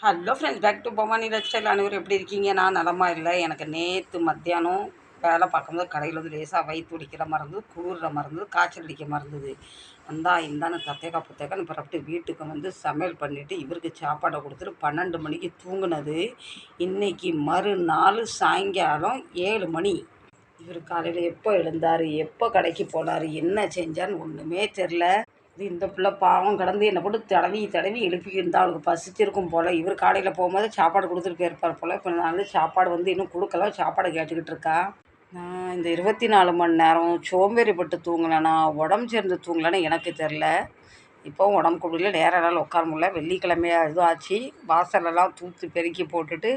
Hello friends, back to Bhavani lifestyle. அனைவரும் எப்படி இருக்கீங்க? நான் நலமா இல்லை. எனக்கு நேற்று மத்தியானம் வேலை பார்க்கும்போது கடையில் வந்து லேசாக வயிற்று பிடிக்கிற மாதிரி இருந்தது, குளிர்ற மாதிரி இருந்தது, காய்ச்சல் அடிக்க மாதிரி இருந்தது. இந்தான்னு தத்தேக்கா புத்தேக்கான்னு புறப்பட்டு வீட்டுக்கு வந்து சமையல் பண்ணிவிட்டு இவருக்கு சாப்பாடை கொடுத்துட்டு 12 மணிக்கு தூங்குனது. இன்றைக்கி மறுநாள் சாயங்காலம் 7 மணி. இவர் காலையில் எப்போ எழுந்தார், எப்போ கடைக்கு போனார், என்ன செஞ்சான்னு ஒன்றுமே தெரில. இந்த பிள்ளை பாவம் கடந்து என்னை போட்டு தடவி தடவி எழுப்பிக்கிட்டு இருந்தால் அவளுக்கு பசிச்சிருக்கும் போல். இவர் காலையில் போகும்போது சாப்பாடு கொடுத்துட்டு போயிருப்பார் போல். இப்போ நான் வந்து சாப்பாடு வந்து இன்னும் கொடுக்கல, சாப்பாடை கேட்டுக்கிட்டு இருக்கா. நான் இந்த 24 மணி நேரம் சோம்பேறிப்பட்டு தூங்கலைன்னா, உடம்பு சேர்ந்து தூங்கலைன்னு எனக்கு தெரில. இப்போவும் உடம்புக்கு முடியல, நேர நாள் உட்கார முடியல. வெள்ளிக்கிழமையாக இதுவும் ஆச்சு. வாசலெல்லாம் தூத்து பெருக்கி போட்டுட்டு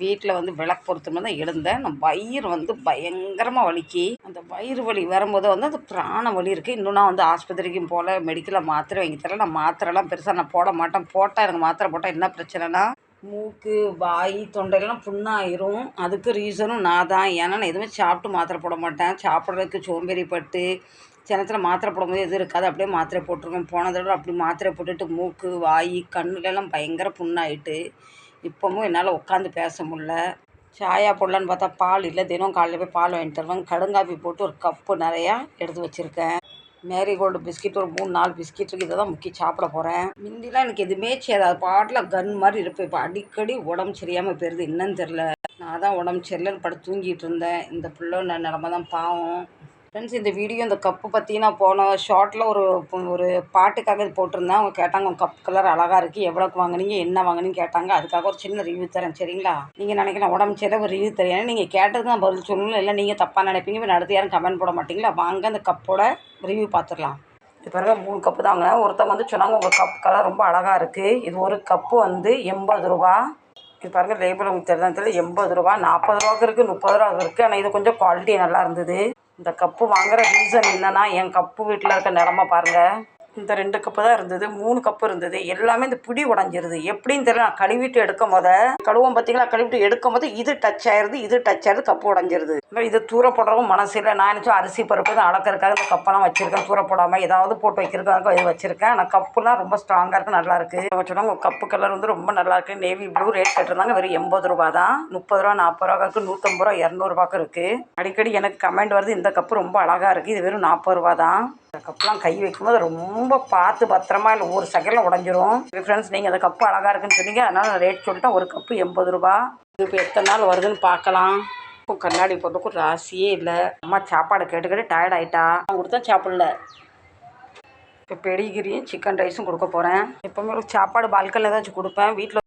வீட்டில் வந்து விளக்கு பொருத்தமாக தான் எழுந்தேன். நான் வயிறு வந்து பயங்கரமாக வலிக்கு. அந்த வயிறு வலி வரும்போது வந்து அந்த பிராண வலி இருக்குது. இன்னும் நான் வந்து ஆஸ்பத்திரிக்கும் போல், மெடிக்கலில் மாத்திரை வாங்கி தரல. நான் மாத்திரைலாம் பெருசாக நான் போட மாட்டேன். போட்டால் எனக்கு மாத்திரை போட்டால் என்ன பிரச்சனைனா, மூக்கு, வாய், தொண்டையெல்லாம் புண்ணாயிரும். அதுக்கு ரீசனும் நான் தான். ஏன்னா நான் எதுவுமே சாப்பிட்டு மாத்திரை போட மாட்டேன். சாப்பிட்றதுக்கு சோம்பேறிப்பட்டு சின்னத்தில் மாத்திரை போடும்போது எதுவும் இருக்காது, அப்படியே மாத்திரை போட்டிருக்கேன். போன தடவை அப்படி மாத்திரை போட்டுட்டு மூக்கு, வாய், கண்ணுலெல்லாம் பயங்கர புண்ணாயிட்டு இப்போவும் என்னால் உட்காந்து பேச முடில. சாயா போடலான்னு பார்த்தா பால் இல்லை. தினம் காலையில் போய் பால் வாங்கிட்டு தருவாங்க. கடுங்காப்பி போட்டு ஒரு கப்பு நிறையா எடுத்து வச்சுருக்கேன். மேரிகோல்டு பிஸ்கெட் ஒரு 3-4 பிஸ்கெட் இருக்குது. இதை தான் முக்கி சாப்பிட போகிறேன். முந்திலாம் எனக்கு எதுவுமே செய்யாது, பாட்டில் கன் மாதிரி இருப்பேன். இப்போ அடிக்கடி உடம்பு சரியாமல் போயிடுது, என்னன்னு தெரில. நான் தான் உடம்பு சரியில்லைன்னு படுத்து தூங்கிட்டு இருந்தேன். இந்த பிள்ளை நிலமை தான் பாவம். ஃப்ரெண்ட்ஸ், இந்த வீடியோ இந்த கப்பு பற்றி நான் போன ஷார்ட்டில் ஒரு பாட்டுக்காக இது போட்டிருந்தேன். அவங்க கேட்டாங்க, உங்கள் கப் கலர் அழகாக இருக்குது, எவ்வளோக்கு வாங்குனீங்க, என்ன வாங்குனீங்கன்னு கேட்டாங்க. அதுக்காக ஒரு சின்ன ரிவ்யூ தரேன், சரிங்களா? நீங்கள் நினைக்கலாம் உடம்பு சரியில்லை ஒரு ரிவ்யூ தரேன். ஏன்னா நீங்கள் கேட்டதுக்கு நான் பதில் சொல்லணும், இல்லை நீங்கள் தப்பாக நினைப்பீங்க. இப்போ அடுத்து யாரும் கமெண்ட் போட மாட்டிங்களா? வாங்க அந்த கப்போட ரிவ்யூ பார்த்துடலாம். இது பாருங்க, 3 கப்பு தாங்க. ஒருத்தவங்க வந்து சொன்னாங்க உங்கள் கப் கலர் ரொம்ப அழகாக இருக்குது. இது ஒரு கப்பு வந்து 80 ரூபா. இது பாருங்கள், லேபிள் உங்களுக்கு தெரிஞ்சதில் 80 ரூபா, 40 ரூபாவுக்கு இருக்குது, 30 ரூபாவுக்கு இருக்குது. ஆனால் இது கொஞ்சம் குவாலிட்டி நல்லா இருந்தது. இந்த கப்பு வாங்குகிற ரீசன் என்னென்னா, என் கப்பு வீட்டில் இருக்க நிலமை பாருங்கள். இந்த 2 கப்பு தான் இருந்தது, 3 கப்பு இருந்தது. எல்லாமே இந்த பிடி உடஞ்சிருது. எப்படின்னு தெரியல. நான் கழுவிட்டு எடுக்கும் போது கழுவும் பார்த்தீங்களா, கழுவிட்டு எடுக்கும் போது இது டச் ஆயிடுது, இது டச் ஆயிடுது, கப்பு உடஞ்சிருது. இது தூர போடுறவும் மனசு இல்லை. நான் நினச்சோம் அரிசி பருப்பு தான் அளக்கிறதுக்காக இந்த கப்பெல்லாம் வச்சுருக்கேன். தூர போடாமல் ஏதாவது போட்டு வைக்கிறதுக்காக இது வச்சுருக்கேன். ஆனால் கப்புலாம் ரொம்ப ஸ்ட்ராங்காக இருக்குது, நல்லாயிருக்கு. அவங்க சொன்னாங்க உங்கள் கப்பு கலர் வந்து ரொம்ப நல்லாயிருக்கு. நேவி ப்ளூ ரேட் கேட்டிருந்தாங்க. வெறும் 80 ரூபா தான். 30 ரூபா, 40 ரூபாய்க்கு இருக்குது, 150 ரூபா, 200 ரூபாய்க்கு இருக்குது. அடிக்கடி எனக்கு கமெண்ட் வருது, இந்த கப்பு ரொம்ப அழகாக இருக்குது, இது வெறும் 40 ரூபா தான். இந்த கப்புலாம் கை வைக்கும்போது ரொம்ப பார்த்து பத்திரமா, இல்லை ஒரு செகண்டில் உடஞ்சிரும். ஃப்ரெண்ட்ஸ், நீங்கள் அந்த கப்பு அழகாக இருக்குன்னு சொன்னீங்க, அதனால் நான் ரேட் சொல்லிட்டேன். ஒரு கப்பு 80 ரூபா. இது இப்போ எத்தனை நாள் வருதுன்னு பார்க்கலாம். இப்போ கண்ணாடி போட்டுக்கும் ராசியே இல்லை. அம்மா சாப்பாடை கேட்டு டயர்ட் ஆகிட்டா. நான் கொடுத்தா சாப்பிடல. இப்போ பெடிகிரியும் சிக்கன் ரைஸும் கொடுக்க போகிறேன். எப்போவுமே சாப்பாடு பால்கனில் ஏதாச்சும் கொடுப்பேன். வீட்டில்